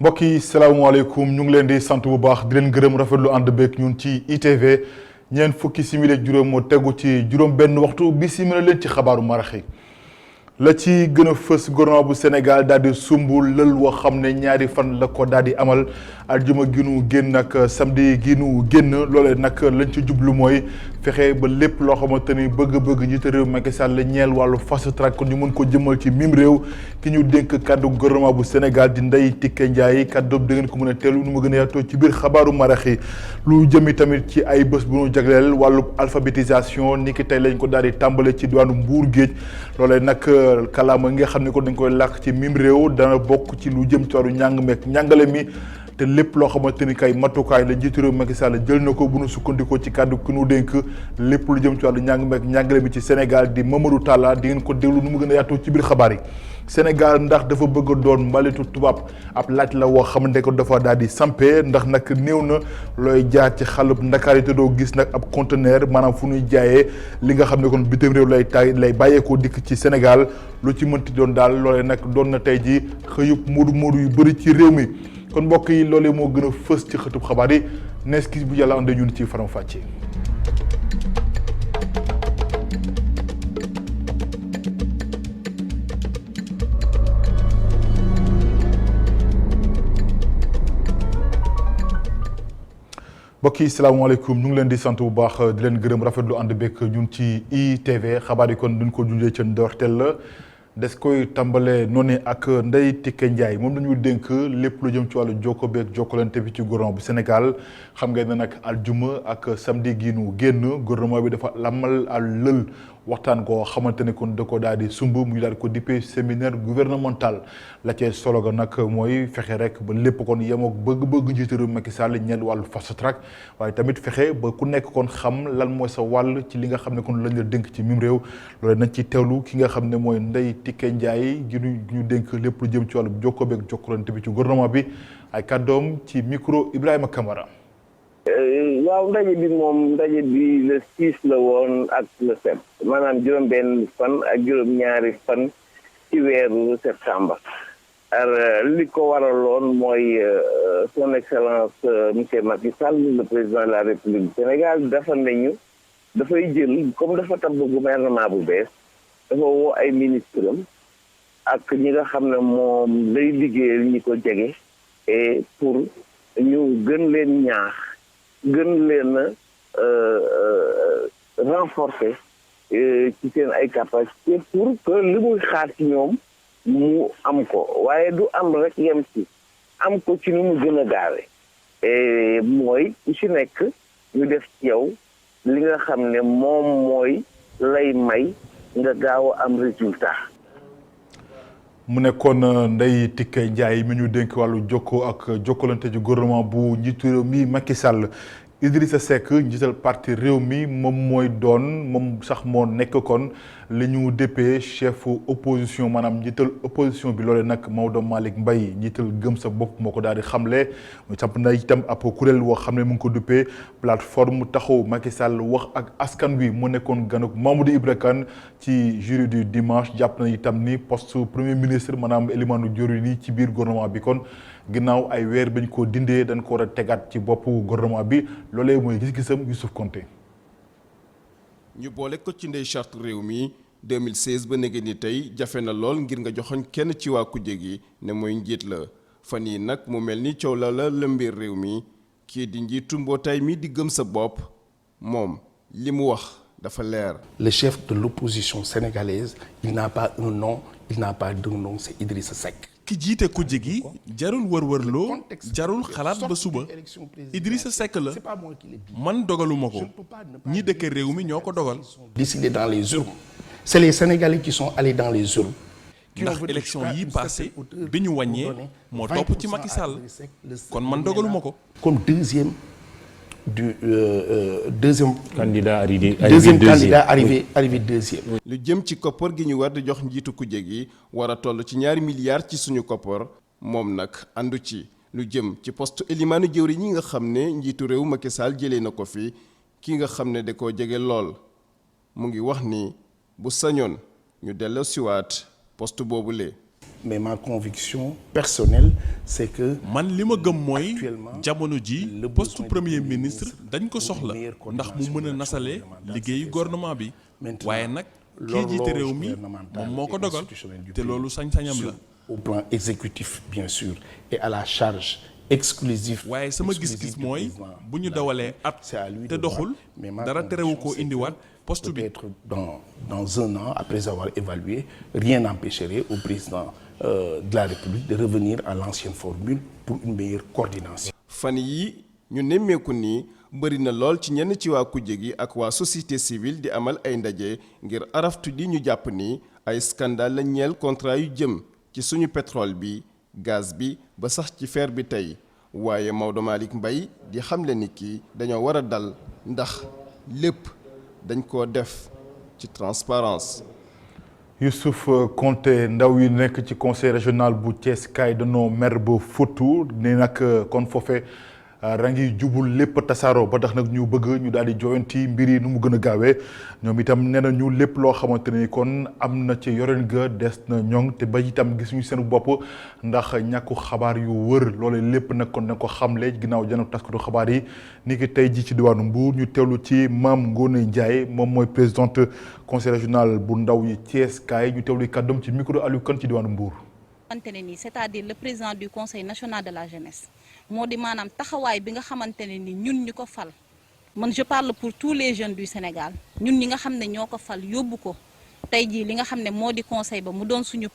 mbokk yi salaamaaleykum ñu ngi leen di sant bu baax di leen gërëm rafetlu ànd beeg ñun ci ITV ñeent fukki simili ak juróom moo tegu ci juróom benn waxtu bi simila leen ci xabaaru marax yi la ci gën a fës gouvernement bu Sénégal daal di sumbul lël woo xam ne ñaari fan la ko daal di amal aljuma gi nu génn ak samedi gi nu génn loolee nag lañ ci jublu mooy fexe ba lépp loo xamante ni bëgg-bëgg njiitu réew Macky Sall la ñeel wàllu fast track kon ñu mën ko jëmal ci mim réew ki ñu dénk kàddu gouvernement bu Sénégal di Ndeye Tické Ndiaye kàddu da ngeen ko mën a teelu nu ma gën a yaatoo ci biir xabaaru marax yi lu jëmi tamit ci ay bés bu ñu jagleel wàllu alphabétisation ni ki tey lañ ko daal di tàmbale ci diwaanu Mbour Géej loolee nag kalaama nga xam ne ko dañ koy làkk ci mim réew dana bokk ci lu jëm ci wàllu njàng meek njàngale mi te lépp loo xamante ni kay matukaay la njiitu réew Macky Sall jël na ko bu nu sukkandikoo ci kàddu ki nu dénk lépp lu jëm ci wàllu njàng meek njàngale mi ci Sénégal di Mamadou Talla di ngeen ko déglu nu mu gën a yaatoo ci biir xabaar yi Sénégal ndax dafa bëgg a doon mbalitu tubaab ab laaj la woo xamante ko dafa daal di sampe ndax nag néew na looy jaar ci xalub Ndakaar yi te doo gis nag ab conteneur maanaam fu ñuy jaayee li nga xam ne kon bitim réew lay bàyyeekoo dikk ci Sénégal lu ci mënti doon daal loolee nag doon na tey ji xëyub moodu yu bëri ci réew mi kon mbokk yi loolee moo gën a fës ci xëtub xabaar yi nees kis bu yàlla ànd ñun ci faram fàcce mbokk yi salaamaaleykum ñu ngi leen di sant bu baax di leen gërëm rafetlu ànd beeg ñun ci ITV xabaar yi kon duñ ko junjee ca ndorteel la des koy tàmbalee noonu ak Ndeye Tické Ndiaye moom la ñu dénk lépp lu jëm ci wàllu jokko beeg jokkalante bi ci gouvernement bu Sénégal xam ngeen ne nag aljuma ak samedi gi nu génn gouvernement bi dafa lamal al lël waxtaan koo xamante ne kon da ko daal di sumb muy daal di ko dippee séminaire gouvernemental la cee solo ga nag mooy fexe rek ba lépp kon yemook bëgg-bëgg njiitu réew Macky Sall ñeel wàllu fast track waaye tamit fexe ba ku nekk kon xam lan mooy sa wàll ci li nga xam ne kon lañ la dénk ci mim réew loolu nañ ci teewlu ki nga xam ne mooy Ndeye Tické Ndiaye gi ñu dénk lépp lu jëm ci wàllu jokko beeg jokkalante bi ci gouvernement bi ay kàddoom ci micro Ibrahima Camara. waaw ndaje bi le 6 la woon ak le 7 maanaam juróom-benn fan ak juróom-ñaari fan ci weeru septembre. li ko waraloon mooy son excellence monsieur Macky Sall le président de la République du Sénégal dafay jël comme dafa tabb gouvernement bu bees dafa woo ay ministre am ak ñi nga xam ne moom lay liggéeyal ñi ko jege et pour ñu gën leen ñaax gën leen renforcer ci seen ay capacité pour que li muy xaar ci ñoom mu am ko waaye du am rek yem ci am ko ci ni mu gën a gaawe mooy ku ci nekk ñu def ci yow li nga xam ne moom mooy lay may nga gaaw a am résultat. mu nekkoon Ndeye Tické Ndiaye mi ñu dénk wàllu jokkoo ak jokkalante ci gouvernement bu njiitu réew mi Macky Sall Idrissa Seck njiital parti réew mi moom mooy doon moom sax moo nekk kon li ñu déppee chef opposition maanaam njiital opposition bi loolee nag Maodo Malick Mbaye njiital gëm sa bopp moo ko daal di xamle mu samp na itam ab kuréel woo xam ne mu ngi ko duppee plateforme taxawu Macky Sall wax ak askan wi mu nekkoon ganuk Mamadou Ibra Kane ci jury du dimanche jàpp na itam ni poste premier ministre maanaam élimaanu jori nii ci biir gouvernement bi kon ginnaaw ay weer bañ koo dindee dañ ko war a tegaat ci boppu gouvernement bi loolee mooy gis-gisam Youssouf Konté ñu boole ko ci ndey charte réew mi 2016 ba nege ni tey jafe na lool ngir nga joxoñ kenn ci waa kujje gi ne mooy njiit la fan yi nag mu mel ni coow la lëmbir réew mi kii di njiitu mbootaay mi di gëm sa bopp moom li mu wax dafa leer. Le chef de l'opposition sénégalaise il n'a pas un nom il n'a pas deux noms c'est Idrissa Seck. ki jiite kujje gi jarul wërwërloo jarul xalaat ba suba Idrissa Seck la man dogaluma ko ñi dëkk réew mi ñoo ko dogal. Décidé dans les urnes c'est les Sénégalais qui sont allés dans les urnes. ndax élection yi passé bi ñu wàññee moo topp ci Macky Sall kon man dogaluma ko. comme deuxième candidat arrivé deuxième. lu jëm ci koppar gi ñu war di jox njiitu kujje gi war a toll ci 2 milliards ci suñu koppar moom nag àndu ci lu jëm ci poste élimaanu jëwriñ ñi nga xam ne njiitu réew Macky Sall jëlee na ko fi ki nga xam ne da koo jege lool mu ngi wax ni bu sañoon ñu delloo siwaat poste boobule. mais ma conviction personnelle c'est que man li ma gëm mooy jamono ji poste premier ministre dañ ko soxla ndax mu mën a nasale liggéeyu gouvernement bi waaye nag kii jiite réew mi moom moo ko dogal te loolu sañ-sañam la. au plan exécutif bien sûr et à la charge exclusive. waaye sama gis-gis mooy bu ñu dawalee at te doxul dara terewu koo indiwaat poste bi. peut-être dans un an après avoir évalué rien n'empêcherait au président de la République de revenir à l'ancienne formule pour une meilleure coordination. fan yi ñu nemmeeku nii bëri na lool ci ñenn ci waa kujje gi ak waa société civile di amal ay ndaje ngir araftu di ñu jàpp ni ay scandale la ñeel contrat yu jëm ci suñu pétrole bi gaz bi ba sax ci fer bi tey waaye Maodo Malick Mbaye di xamle ni kii dañoo war a dal ndax lépp dañ koo def ci transparence. Youssouf Konté ndaw yi nekk ci conseil régional bu Thiès kaay danoo mer ba fottu ne nag kon foofe rangi jubul lépp tasaaroo ba tax nag ñu bëgg ñu daal di joyanti mbir yi nu mu gën a gaawee ñoom itam nee na ñu lépp loo xamante ni kon am na ci yoreen ga des na ñoŋ te ba itam gisuñu seen bopp ndax ñàkku xabaar yu wër loole lépp nag kon na ko xamle ginnaaw janook taskatu xabaar yi ni ki tey ji ci diwaanu Mbour ñu teewlu ci Mame Ngoné Ndiaye moom mooy présidente conseil régional bu ndaw yi Thiès kaay ñu teewlu kàddoom ci micro Aliou Kane ci diwaanu Mbour. C'est-à-dire le président du conseil national de la jeunesse moo di maanaam taxawaay bi nga xamante ne ni ñun ñu ko fal man je parle pour tous les jeunes du Sénégal ñun ñi nga xam ne ñoo ko fal yóbbu ko tey jii li nga xam ne moo di conseil ba mu doon suñu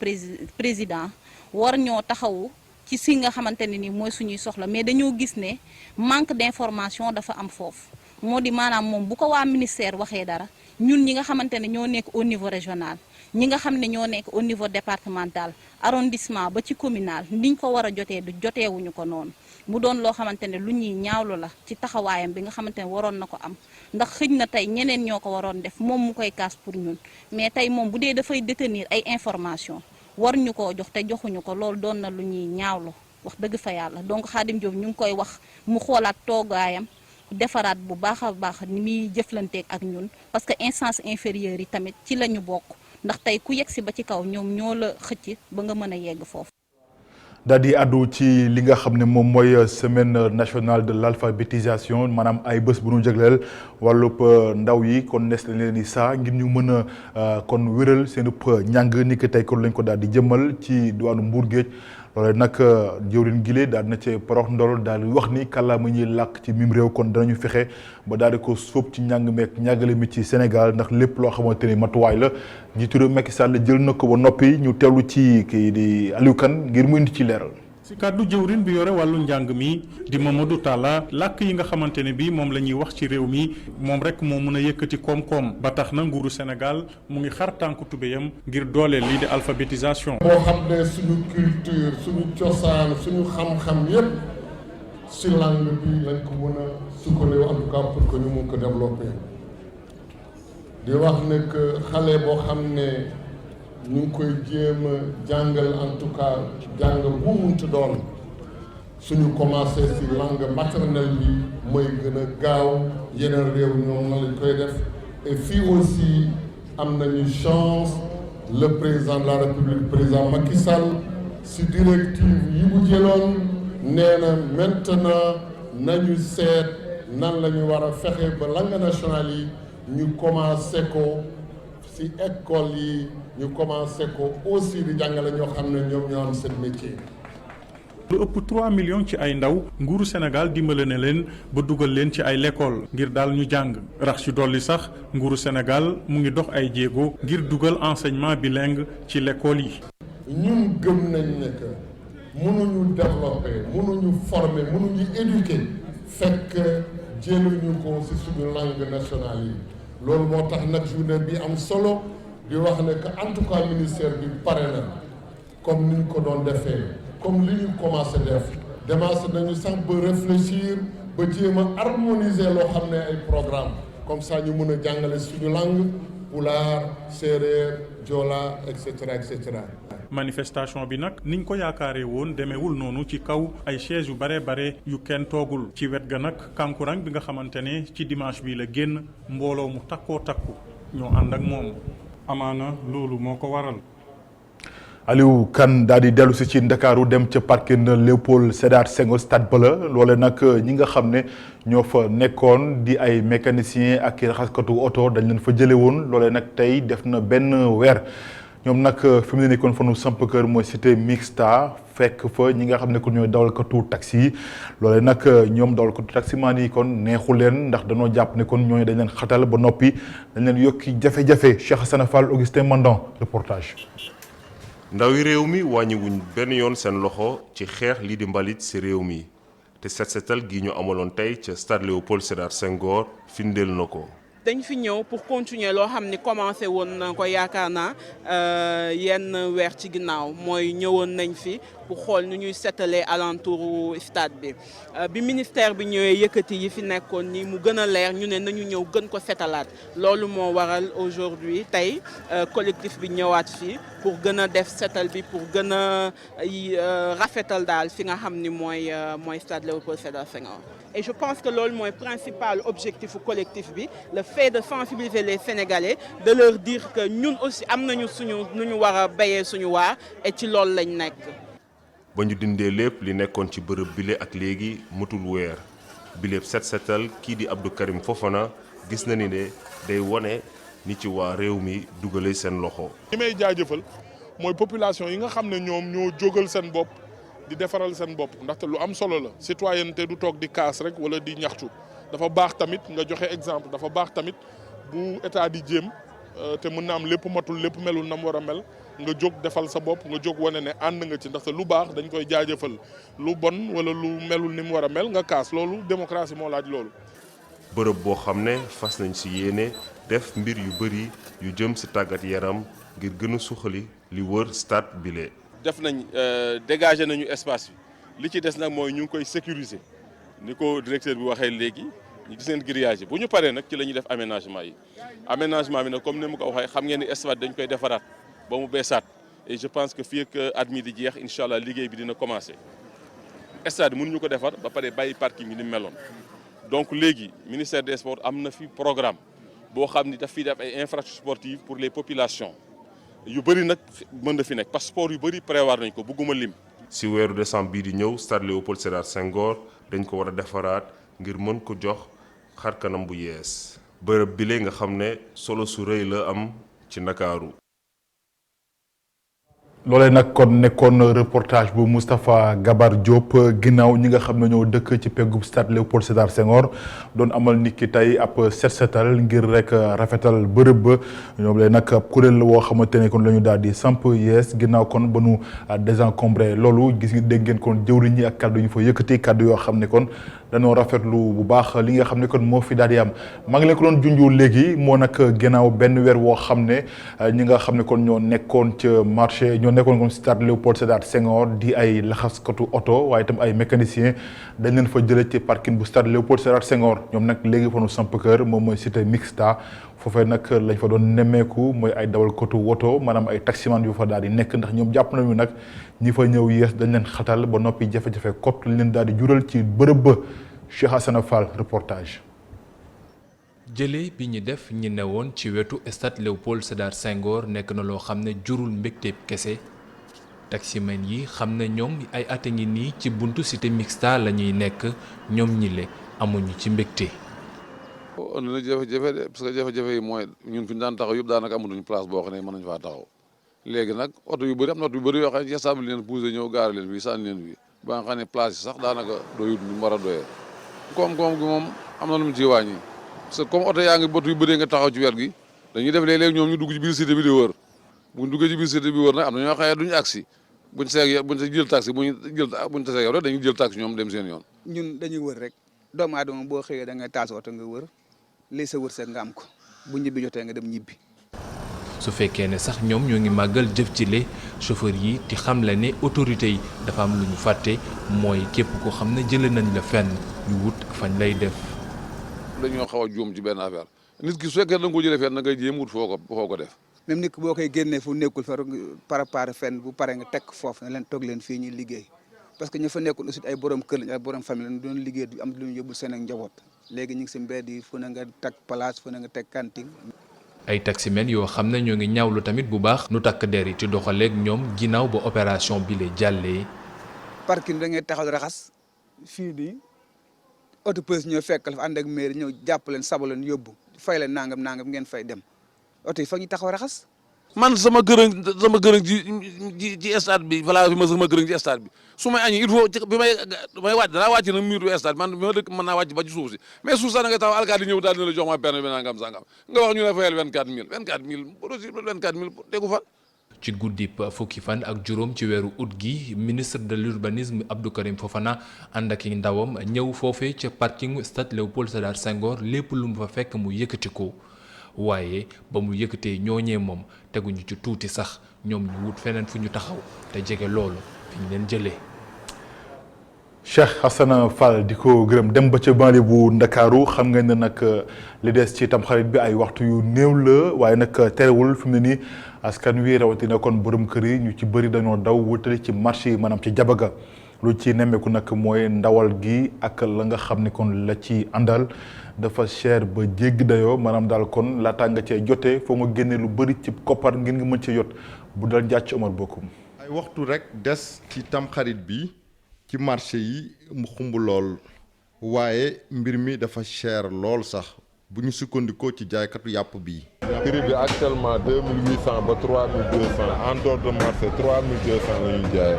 président war ñoo taxawu ci si nga xamante ne ni mooy suñuy soxla mais dañoo gis ne manque d'information dafa am foofu moo di maanaam moom bu ko waa ministère waxee dara ñun ñi nga xamante ne ñoo nekk au niveau régional ñi nga xam ne ñoo nekk au niveau départemental arrondissement ba ci communal niñ ko war a jotee du joteewuñu ko noonu mu doon loo xamante ne lu ñuy ñaawlu la ci taxawaayam bi nga xamante ne waroon na ko am ndax xëj na tey ñeneen ñoo ko waroon def moom mu koy kaas pour ñun mais tey moom bu dee dafay détenir ay information war ñu koo jox te joxuñu ko loolu doon na lu ñuy ñaawlu wax dëgg fa yàlla donc Khadim Diop ñu ngi koy wax mu xoolaat toogaayam defaraat bu baax a baax ni muy jëflanteeg ak ñun parce que instance inférieure yi tamit ci la ñu bokk ndax tey ku yegg si ba ci kaw ñoom ñoo la xëcc ba nga mën a yegg foofu. daal di àddu ci li nga xam ne moom mooy semaine nationale de l'alphabétisation maanaam ay bés bu ñu jagleel wàllub ndaw yi kon nes lañ leen di saa ngir ñu mën a kon wéral seen njàng ni ki tey kon lañ ko daal di jëmmal ci diwaanu Mbour Géej loole nag jëwriñ gile daal na ci porox ndol daal di wax ni kàllaama ñuy làkk ci mim réew kon danañu fexe ba daal di ko sóob ci njàng meek njàngale mi ci Sénégal ndax lépp loo xamante ni matuwaay la njiitu réew Macky Sall jël na ko ba noppi ñu teewlu ci kii di Aliou Kane ngir mu indi ci leeral. ci kàddu jëwrin bi yore wàllu njàng mi di Mamadou Talla làkk yi nga xamante ne bii moom la ñuy wax ci réew mi moom rek moo mën a yëkkati koom-koom ba tax na nguuru Sénégal mu ngi xar tànku tubéyam ngir dooleel lii di alphabétisation. boo xam ne suñu culture suñu cosaan suñu xam-xam yépp ci langue bi lañ ko mën a sukkandiku en tout cas pour que ñu mun ko développer di wax ne que xale boo xam ne. ñu ngi koy jéem a jàngal en tout cas jàng bu munti doon suñu commencé ci langue maternelle bi mooy gën a gaaw yeneen réew ñoom na lañ koy def et fii aussi am nañu chance le président de la République président Macky Sall ci directive yi mu jëloon nee na maintenant nañu seet nan la ñu war a fexe ba langue nationale yi ñu commencé ko ci école yi ñu commencé ko aussi di jàngale ñoo xam ne ñoom ñoo am seen métier. lu ëpp 3 millions ci ay ndaw nguuru Sénégal dimbale na leen ba dugal leen ci ay l'école ngir daal ñu jàng rax ci dolli sax nguuru Sénégal mu ngi dox ay jéego ngir dugal enseignement bilingue ci l'école yi. ñun gëm nañ ne que mënuñu développer mënuñu former mënuñu éduquer fekk jëluñu ko ci suñu langue nationale yi loolu moo tax nag journée bi am solo. di wax ne que en tout cas ministère bi pare na comme ni ñu ko doon defee comme li ñu commencé def demancé nañu sax ba réfléchir ba jéem a harmoniser loo xam ne ay programme comme ça ñu mën a jàngale suñu langue pulaar séeréer joola et cetera et cetera. manifestation bi nag niñ ko yaakaaree woon demeewul noonu ci kaw ay chaise yu bare yu kenn toogul ci wet ga nag kankurang bi nga xamante ne ci dimanche bi la génn mbooloo mu takkoo takku ñoo ànd ak moom. amaana loolu moo ko waral. Aliou Kane daal di dellu si ci Ndakaaru dem ca parking Léopold Sédar Senghor stade Bala loole nag ñi nga xam ne ñoo fa nekkoon di ay mécanicien ak raxaskatu oto dañ leen fa jële woon loole nag tey def na benn weer ñoom nag fi mu ne nekkoon fa nu samp kër mooy cité mixta fekk fa ñi nga xam ne kon ñooy dawalkatu taxi yi loole nag ñoom dawalkatu taximaan yi kon neexu leen ndax dañoo jàpp ne kon ñooñu dañ leen xatal ba noppi dañ leen yokki jafe-jafe Cheikh Hassana Fall Augustin Mandan reportage. ndawi réew mi wàññiwuñ benn yoon seen loxo ci xeex lii di mbalit ci réew mi te set setal gi ñu amaloon tey ca stade Léopold Sédar Senghor firndeel na ko. dañ fi ñëw pour continuer loo xam ni commencé woon na ko yaakaar naa yenn weer ci ginnaaw mooy ñëwoon nañ fi pour xool nu ñuy setalee alentour stade bi bi ministère bi ñëwee yëkkati yi fi nekkoon ni mu gën a leer ñu ne nañu ñëw gën ko setalaat loolu moo waral aujourd'hui tey collectif bi ñëwaat fi pour gën a def setal bi pour gën a rafetal daal fi nga xam ni mooy stade Léopold Sédar Senghor. Et je pense que loolu mooy principal objectif collectif bi le fait de sensibiliser les Sénégalais de leur dire que ñun aussi am nañu suñu nu ñu war a béyee suñu waar et ci loolu lañ nekk. ba ñu dindee lépp li nekkoon ci bërëb bile ak léegi matul weer bilépp set setal kii di Abdou Karim Fofana gis na ni ne day wone ni ci waa réew mi dugale seen loxo. li may jaajëfal mooy population yi nga xam ne ñoom ñoo jógal seen bopp. di defaral seen bopp ndaxte lu am solo la citoyenneté du toog di kaas rek wala di ñaxtu dafa baax tamit nga joxe exemple dafa baax tamit bu état di jéem te mën na am lépp matul lépp melul na mu war a mel nga jóg defal sa bopp nga jóg wane ne ànd nga ci ndaxte lu baax dañ koy jaajëfal lu bon wala lu melul ni mu war a mel nga kaas loolu démocratie moo laaj loolu. bërëb boo xam ne fas nañ ci yéene def mbir yu bëri yu jëm ci tàggat yaram ngir gën a suxali li wër stade bile. def nañ dégager nañu espace bi li ci des nag mooy ñu ngi koy sécuriser ni ko directeur bi waxee léegi ñu gis ngeen grillage bu ñu paree nag ci la ñuy def aménagement yi aménagement bi nag comme ni mu ko waxee xam ngeen ni stade dañ koy defaraat ba mu beesaat et je pense que fii ak at mi di jeex incha allah liggéey bi dina commencer stade mënuñu ko defar ba pare bàyyi parking yi ni meloon donc léegi ministère des sports am na fi programme boo xam ni daf fiy def ay infrastructures sportives pour les populations. yu bëri nag mën na fi nekk passeport yu bëri prévoir nañ ko bëgguma lim. ci weeru décembre bii di ñëw stade Léopold Sédar Senghor dañ ko war a defaraat ngir mën ko jox xar kanam bu yees bërëb bile nga xam ne solo su rëy la am ci Ndakaaru. loolee nag kon nekkoon reportage bu Moustapha Gabar Diop ginnaaw ñi nga xam ne ñoo dëkk ci peggub stade Léopold Sédar Senghor doon amal nit ki tey ab set setal ngir rek rafetal bërëb ba ñoom lee nag ab kuréel woo xamante ne kon la ñu daal di samp yees ginnaaw kon ba nu désencombré loolu gis nga dégg ngeen kon jëwriñ ñi ak kàddu ñu fa yëkkati kàddu yoo xam ne kon dañoo rafetlu bu baax li nga xam ne kon moo fi daal di am maa ngi leen ko doon junju léegi moo nag ginnaaw benn weer woo xam ne ñi nga xam ne kon ñoo nekkoon ca marché ñoo nekkoon kon stade Léopold Sédar Senghor di ay laxaskatu oto waaye itam ay mécanicien dañ leen fa jëlee ci parking bu stade Léopold Sédar Senghor ñoom nag léegi fa nu samp kër moom mooy cité mixta foofee nag lañ fa doon nemmeeku mooy ay dawalkatu woto maanaam ay taximan yu fa daal di nekk ndax ñoom jàpp nañu nag ñi fa ñëw yees dañ leen xatal ba noppi jafe-jafe kot lañ leen daal di jural ci bërëb ba Cheikh Hassana Fall reportage. jëlee bi ñu def ñi newoon ci wetu stade Léopold Sédar Senghor nekk na loo xam ne jurul mbégteeb kese taximan yi xam ne ñoom ay at a ngi nii ci buntu cité mixta la ñuy nekk ñoom ñi le amuñu ci mbégte. on na jafe-jafe de parce que jafe-jafe yi mooy ñun fi ñu daan taxaw yëpp daanaka amatuñu place boo xam ne mën nañu faa taxaw léegi nag oto yu bëri am na oto yu bëri yoo xam ne ci leen poussé ñëw gaare leen fii sànni leen fii ba nga xam ne place yi sax daanaka doyut ñu war a doyee koom-koom gi moom am na lu mu ciy wàññi parce que comme oto yaa ngi oto yu bëree nga taxaw ci wet gi dañuy def léeg-léeg ñoom ñu dugg ci biir cité bi di wër buñ duggee ci biir cité bi wër nag am na ñoo xam ne duñu agsi buñ sa jël taxi buñ tasee yow rek dañuy jël taxi ñoom dem seen yoon. ñun dañuy wër rek doomu aadama boo xëyee da ngay taal sa oto nga wër lii sa wërsëg nga am ko bu ñibbi jotee nga dem ñibbi. su fekkee ne sax ñoom ñoo ngi màggal jëf ci le chauffeur yi di xam la ne autorité yi dafa am lu ñu fàtte mooy képp ko xam ne jëlee nañ la fenn ñu wut fañ lay def. dañoo xaw a juum ci benn affaire nit ki su fekkee da nga ko jëlee fenn na ngay jéem wut foo ko def. même nit ki boo koy génnee fu nekkul fa préparé fenn bu pare nga tekk foofu ne leen toog leen fii ñuy liggéey parce que ñu fa nekkul aussi ay borom kër lañ ay borom famille lañ doon liggéey du am lu ñu yóbbul seen ak njaboot léegi ñu ngi si mbedd yi fu ne nga teg place fu ne nga teg cantine. ay taximen yoo xam ne ñoo ngi ñaawlu tamit bu baax nu takk der yi ci doxaleeg ñoom ginnaaw ba opération bi la jàllee. parking da ngay taxaw raxas fii di auto police ñoo fekk la fa ànd ak maire ñëw jàpp leen sabo leen yóbbu fay leen nangam ngeen fay dem oto yi fa ñu taxaw raxas. man sama gërëm ci stade bi voilà ma sama gërëm ci stade bi su may añi il faut bi may wàcc danaa wàcc na miiru stade man bi ma dëkk mën naa wàcc ba ci suuf si mais suuf sax da nga taxaw alkaati ñëw daal dina la jox ma permis bi nangam sangam nga wax ñu ne fayal 24000 tegu fan. ci guddib fukki fan ak juróom ci weeru août gi ministre de l'urbanisme Abdou Karim Fofana ànd ak ndawam ñëw foofee ca parking stade Léopold Sédar Senghor lépp lu mu fa fekk mu yëkkati ko waaye ba mu yëkkatee ñooñee moom teguñu ci tuuti sax ñoom ñu wut feneen fu ñu taxaw te jege loolu fi ñu leen jëlee. Cheikh Hassana Fall di ko gërëm dem ba ca banlieue bu Ndakaaru xam nga ne nag li des ci tamxarit bi ay waxtu yu néew la waaye nag terewul fi mu ne nii askan wi rawatina kon borom kër yi ñu ci bëri dañoo daw wutali ci marché yi maanaam ci jabaga lu ci nemmeeku nag mooy ndawal gi ak la nga xam ne kon la ci àndal dafa cher ba jéggi dayoo maanaam daal kon laataa nga cee jotee foo nga génne lu bëri ci koppar ngir nga mën cee jot bu dal njàcc Omar Bokum. ay waxtu rek des ci tamxarit bi ci marché yi mu xumb lool waaye mbir mi dafa cher lool sax bu ñu sukkandikoo ci jaaykatu yàpp bi. prix bi actuellement 2800 ba 3200 en dehors de marché 3200 la ñuy jaayee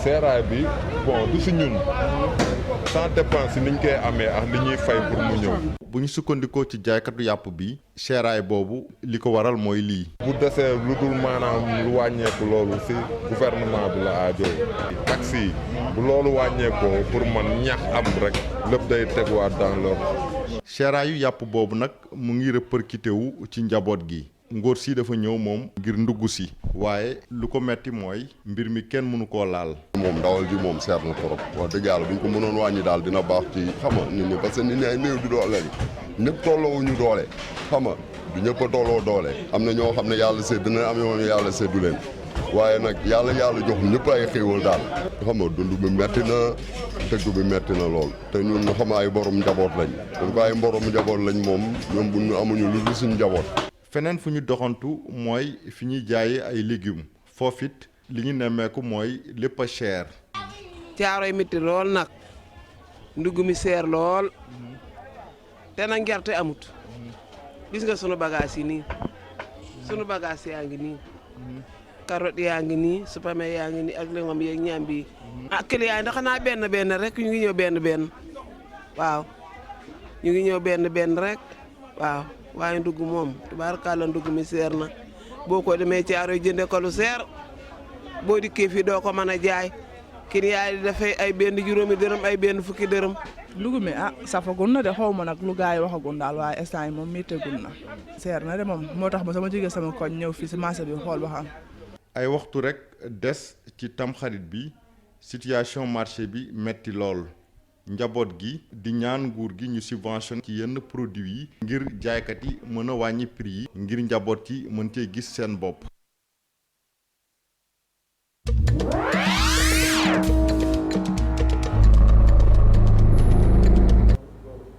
seeraay bi bon du si ñun sans dépense ni ñu koy amee ak li ñuy fay pour mu ñëw. bu ñu sukkandikoo ci jaaykatu yàpp bi seeraay boobu li ko waral mooy lii. bu desee lu dul maanaam lu wàññeeku loolu si gouvernement bi la aajoo taxi yi bu loolu wàññeekoo pour man ñax am rek lépp day teguwaat dans l'ordre. seeraayu yàpp boobu nag mu ngi répercuté wu ci njaboot gi ngóor si dafa ñëw moom ngir ndugg si waaye lu ko metti mooy mbir mi kenn mënu koo laal. moom ndawal ji moom seer na trop wax dëgg yàlla bu ñu ko mënoon wàññi daal dina baax ci xam nga nit ñi parce que nit ñi ay néew di doole ñëpp tolloowuñu doole xam nga du ñëpp a tolloo doole am na ñoo xam ne yàlla sédd na am ñoo yàlla séddu leen waaye nag yàlla jox ñëpp ay xéewal daal xam nga dund bi metti na tëgg bi metti na lool te ñun ñu xam ay borom njaboot lañ dañ ko ay borom njaboot lañ moom ñoom bu ñu amuñu lu dul suñu njaboot. feneen fu ñu doxantu mooy fi ñuy jaayee ay légumes foofu it li ñu nemmeeku mooy lépp a cher. caaroy métti lool nag ndugg mi seer lool te nag gerte amut gis nga sunu bagage yi nii sunu bagage yaa ngi nii carotte yaa ngi nii supame yaa ngi nii ak lengom yeeg ñaambi yi client yi ndax xanaa benn rek ñu ngi ñëw benn waaw ñu ngi ñëw benn rek waaw waaye ndugg moom tubaarkàlla ndugg mi seer na boo ko demee caaroy jënde ko lu seer boo dikkee fii doo ko mën a jaay client yi dafay ay benn juróomi dërëm ay benn fukki dërëm. ndugg mi safagul na de xaw ma nag lu gars yi waxagul daal waaye instant yi moom métteegul na seer na de moom moo tax ma sama jógee sama koñ ñëw fii si marché bi xool ba xam. ay waxtu rek des ci tamxarit bi situation marché bi metti lool njaboot gi di ñaan nguur gi ñu subventionné ci yenn produits yi ngir jaaykat yi mën a wàññi prix yi ngir njaboot yi mën cee gis seen bopp.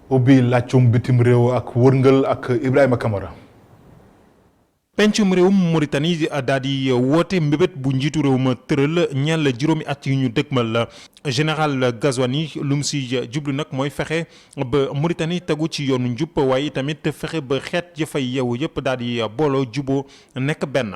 ubbi laccum bitim réew ak wërngal ak Ibrahima Kamara. pencum réewum Mauritanie daal di woote mbébét bu njiitu réew ma tëral ñeel la juróomi at yi ñu dëgmal la général Ghazouani lu mu si jublu nag mooy fexe ba Mauritanie tegu ci yoonu njub waaye tamit fexe ba xeet ya fay yeewu yëpp daal di booloo juboo nekk benn.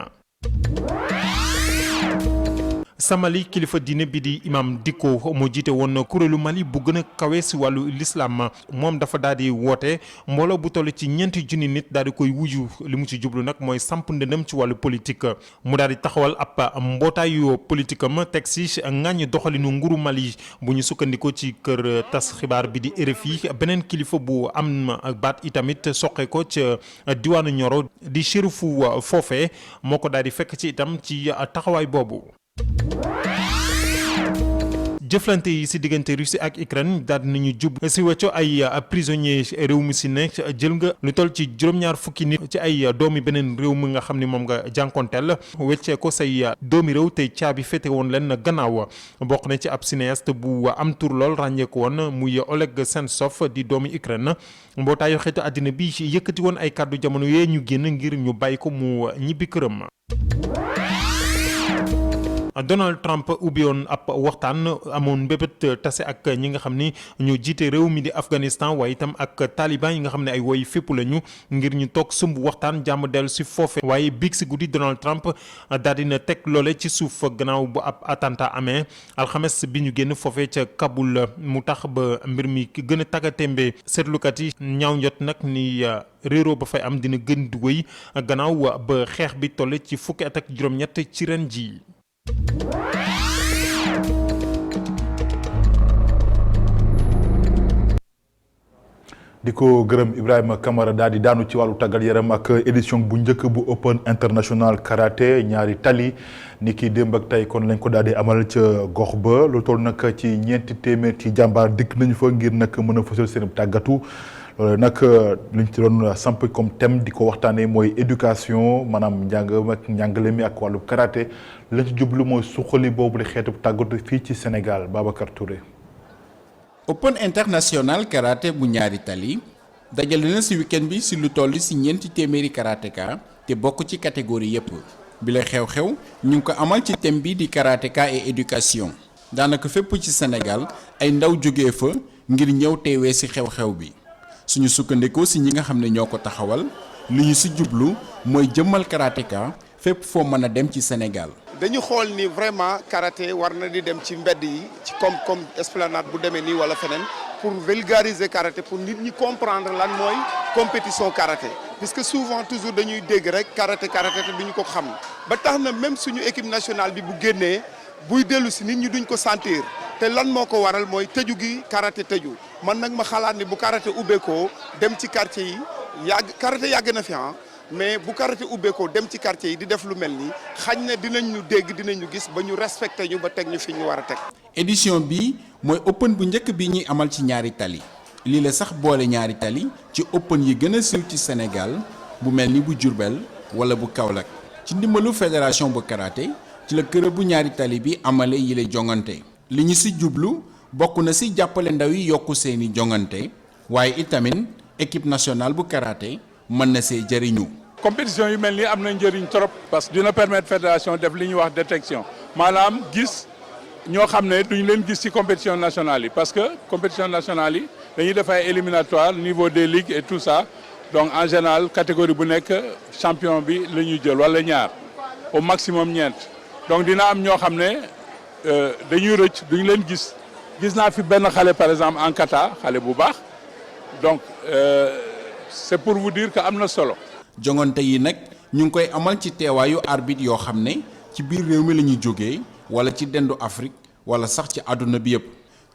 Samali kilifa diine bi di imam Dicko moo jiite woon kuréelu Mali bu gën a kawe si wàllu l'islam moom dafa daal di woote mbooloo bu toll ci 4 nit daal di koy wuju li mu ci jublu nag mooy samp ndëndëm ci wàllu politique mu daal di taxawal ab mbootaayu politique am teg si ŋàññi doxalinu nguuru Mali bu ñu sukkandikoo ci kër tas xibaar bi di RFI beneen kilifa bu am baat itamit soqe ko ca diwaanu Nioro di shérifu foofe moo ko daal di fekk ci itam ci taxawaay boobu. jëflante yi si diggante Russie ak Ukraine daal nañu jub si wecco ay prisonniers réew mi si ne jël nga lu toll ci juróom-ñaar fukki nit ci ay doomi beneen réew mi nga xam ni moom nga jànkonteel weccee ko say doomi réew te caabi féete woon leen gannaaw bokk na ci ab cinéaste bu am tur lool ràññeeku woon muy Oleg Sentsov di doomi Ukraine mbootaayu xeetu àddina bi yëkkati woon ay kàddu jamono yee ñu génn ngir ñu bàyyi ko mu ñibbi këram. Donald Trump ubbi woon ab waxtaan amoon mbébét tase ak ñi nga xam ni ñoo jiite réew mi di Afghanistan waaye itam ak taliban yi nga xam ne ay woy fépp lañu ngir ñu toog sumb waxtaan jàmm dellu si foofe waaye biig si guddi Donald Trump daal dina teg loole ci suuf gannaaw bu ab attentat amee alxames bi ñu génn foofe ca Kaboul mu tax ba mbir mi gën a tàggatémbe seetlukat yi ñaaw njot nag ni réeroo ba fay am dina gën di wéy gannaaw ba xeex bi toll ci fukki at ak juróom-ñett ci ren ji. di ko gërëm Ibrahima Camara daal di daanu ci wàllu tàggat yaram ak édition bu njëkk bu Open International Karaté ñaari tali ni ki démb ak tey kon lañ ko daal di amal ca gox ba lu toll nag ci ñeenti téeméer ci jàmbaar dikk nañu fa ngir nag mën a fësal seen tàggatu loolu nag luñ ci doon samp comme thème di ko waxtaanee mooy éducation maanaam njàng ak njàngale mi ak wàllu karaté lañ ci jublu mooy suqali boobu di xeetu tàggatu fii ci Sénégal Babacar Touré. Open International Karaté bu ñaari tali dajale na ci week-end bi ci lu toll ci ñeenti téeméeri karatéka te bokk ci catégorie yépp bi la xew-xew ñu ngi ko amal ci thème bi di karatéka et éducation daanaka fépp ci Sénégal ay ndaw jógee fa ngir ñëw teewee ci xew-xew bi. suñu sukkandikoo ci ñi nga xam ne ñoo ko taxawal li ñu ci jublu mooy jëmmal karatéka fépp foo mën a dem ci Sénégal. dañu xool ni vraiment karaté war na di dem ci mbedd yi ci comme esplanade bu demee nii wala feneen pour vulgariser karaté pour nit ñi comprendre lan mooy compétition karaté puisque souvent toujours dañuy dégg rek karaté te duñu ko xam ba tax na même suñu équipe nationale bi bu génnee buy dellu si nit ñi duñ ko sentir te lan moo ko waral mooy tëju gi karaté tëju man nag ma xalaat ni bu karaté ubbeekoo dem ci quartier yi karaté yàgg na fi mais bu karaté ubbeekoo dem ci quartier yi di def lu mel nii xañ na dinañ ñu dégg dinañ ñu gis ba ñu respecté ñu ba teg ñu fi ñu war a teg. édition bi mooy open bu njëkk bi ñuy amal ci ñaari tali lii la sax boole ñaari tali ci open yi gën a siiw ci Sénégal bu mel ni bu Diourbel wala bu Kaolack ci ndimbalu fédération bu karaté ci la kër bu ñaari tali bi amale yi lay jongante li ñu ci jublu bokk na ci jàppale ndaw yi yokku seeni jongante waaye itamit équipe nationale bu karaté mën na see jëriñu. compétition yu mel nii am na njëriñ trop parce que dina permettre fédération def li ñuy wax détection maanaam gis ñoo xam ne duñ leen gis ci compétition nationale yi parce que compétition nationale yi dañuy def ay éliminatoire niveau des ligues et tout ça donc en général catégorie bu nekk champion bi la ñuy jël wala ñaar au maximum ñeent donc dina am ñoo xam ne dañuy rëcc duñ leen gis naa fi benn xale par exemple en kata xale bu baax donc c'est pour vous dire que am na solo. jongante yi nag ñu ngi koy amal ci teewaayu arbitre yoo xam ne ci biir réew mi la ñuy jógee wala ci dendu Afrique wala sax ci àdduna bi yëpp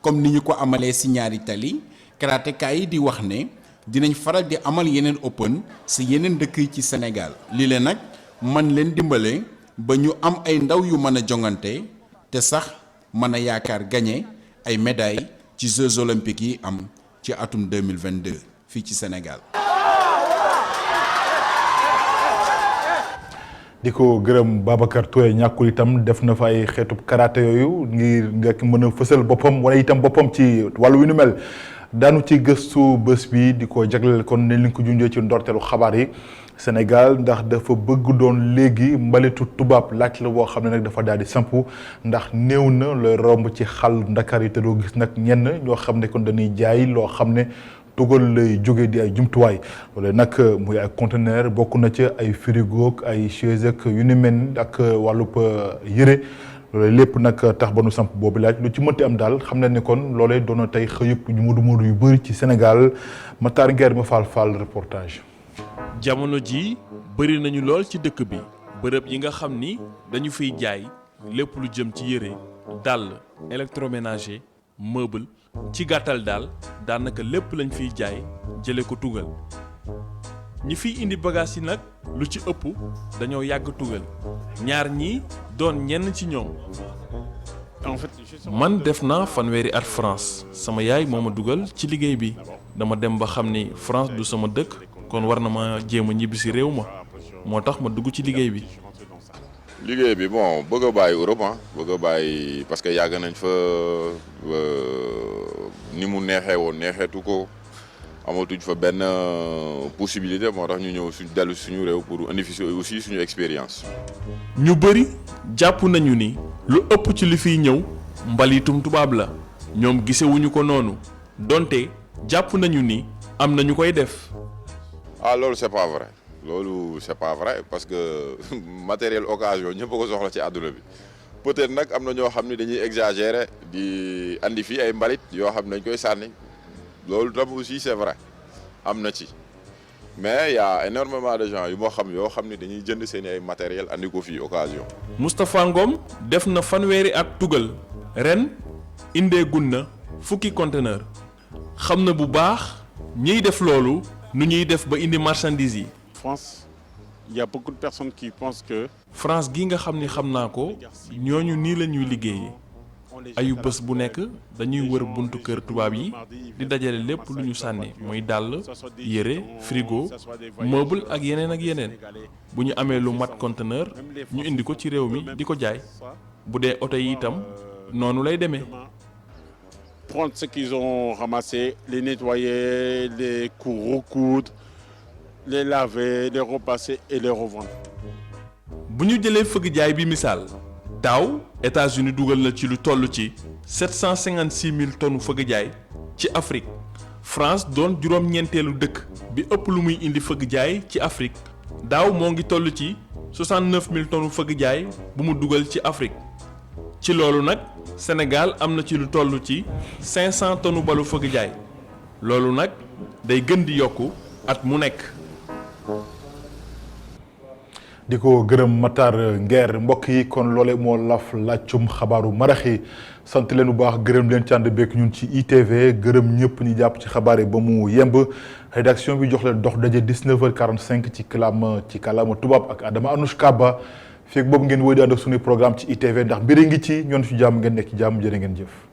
comme ni ñu ko amalee ci ñaari tali karatéka yi di wax ne dinañ faral di amal yeneen open ci yeneen dëkk yi ci Sénégal lii leen nag man leen dimbale ba ñu am ay ndaw yu mën a jongante te sax mën a yaakaar gagné ay médailles ci Jeux olympiques yi am ci atum 2022 fii ci Sénégal. di ko gërëm Babacar Touré ñàkkul itam def na fa ay xeetu karaté yooyu ngir nga mën a fësal boppam wala itam boppam ci wàllu wi nu mel daanu ci gëstu bés bi di ko jagleel kon ne li ko junjee ci ndorteelu xabaar yi Sénégal ndax dafa bëgg doon léegi mbalitu tubaab laaj la boo xam ne nag dafa daal di sampu ndax néew na looy romb ci xal Ndakaar yi te doo gis nag ñenn ñoo xam ne kon dañuy jaay loo xam ne tugal lay jóge di ay jumtuwaay loolu nag muy ay conteneur bokk na ci ay frigo ak ay chaise ak yu ni mel ak wàllub yëre loolu lépp nag tax ba nu samp boobu laaj lu ci mënti am daal xam na ne kon loolee doon na tey xëyëpp ñu mudu yu bëri ci Sénégal Matar Nguer ma Fall reportage. jamono ji bëri nañu lool ci dëkk bi bërëb yi nga xam ni dañu fiy jaay lépp lu jëm ci yëre dàll électroménager meuble ci gàttal daal daanaka lépp lañ fiy jaay jële ko tugal ñi fiy indi bagage yi nag lu ci ëpp dañoo yàgg tugal ñaar ñi doon ñenn ci ñoom. En fait, je man def naa fanweeri at France sama yaay moo ma dugal ci liggéey bi dama dem ba xam ni France du sama dëkk kon war na ma jéem a ñibbi si réew ma moo tax ma dugg ci liggéey bi. liggéey bi bon bëgg a bàyyi Europe bëgg a bàyyi parce que yàgg nañ fa ni mu neexee woon neexeetu ko amatuñ fa benn possibilité moo tax ñu ñëw dellu suñu réew pour indi fi aussi suñu expérience. ñu bëri jàpp nañu ni lu ëpp ci li fiy ñëw mbalitum tubaab la ñoom gisewuñu ko noonu donte jàpp nañu ni am na ñu koy def. ah loolu c'est pas vrai. loolu c'est pas vrai parce que matériel occasion ñëpp a ko soxla ci àdduna bi peut-être nag am na ñoo xam ne dañuy exagérer di andi fii ay mbalit yoo xam ne dañ koy sànni loolu tam aussi c'est vrai am na ci mais y a énormément de gens yu moo xam yoo xam ne dañuy jënd seen ay matériel andi ko fii occasion. Moustapha Ngom def na fanweeri at tugal ren indee gun na fukki conteneur xam na bu baax ñiy def loolu nu ñuy def ba indi marchandise yi. France, il y a beaucoup de personnes qui pensent que France gi nga xam ni xam naa ko ñooñu nii la ñuy liggéeyee ayu bés bu nekk dañuy wër buntu kër tubaab yi di dajale lépp lu ñu sànni muy dàll yére frigo meuble ak yeneen bu ñu amee lu mat conteneur ñu indi ko ci réew mi di ko jaay bu dee oto yi itam noonu lay demee. prendre ce qu'ils ont ramassé, les nettoyer, les recoudre, les laver, les repasser et les revendre. bu ñu jëlee fëgg jaay bi misaal daaw États-Unis dugal na ci lu toll ci 756 000 tonnes fëgg jaay ci Afrique France doon juróom-ñeenteelu dëkk bi ëpp lu muy indi fëgg jaay ci Afrique daaw moo ngi toll ci 69 000 tonnes fëgg jaay bu mu dugal ci Afrique ci loolu nag Sénégal am na ci lu toll ci 500 tonnes balu fëgg jaay loolu nag day gën di yokku at mu nekk. di ko gërëm Matar Nguer mbokk yi kon loole moo laf laccum xabaaru marax yi sant leen bu baax gërëm leen ci ànd beek ñun ci ITV gërëm ñëpp ñi jàpp ci xabaar yi ba mu yemb rédaction bi jox leen dox daje 19h45 ci kàllaama tubaab ak Adama Anouchka Ba feeg boobu ngeen wéy di ànd ak suñu programme ci ITV ndax mbiri ngi ci ñoon ci jàmm ngeen nekk ci jàmm jërë ngeen jëf.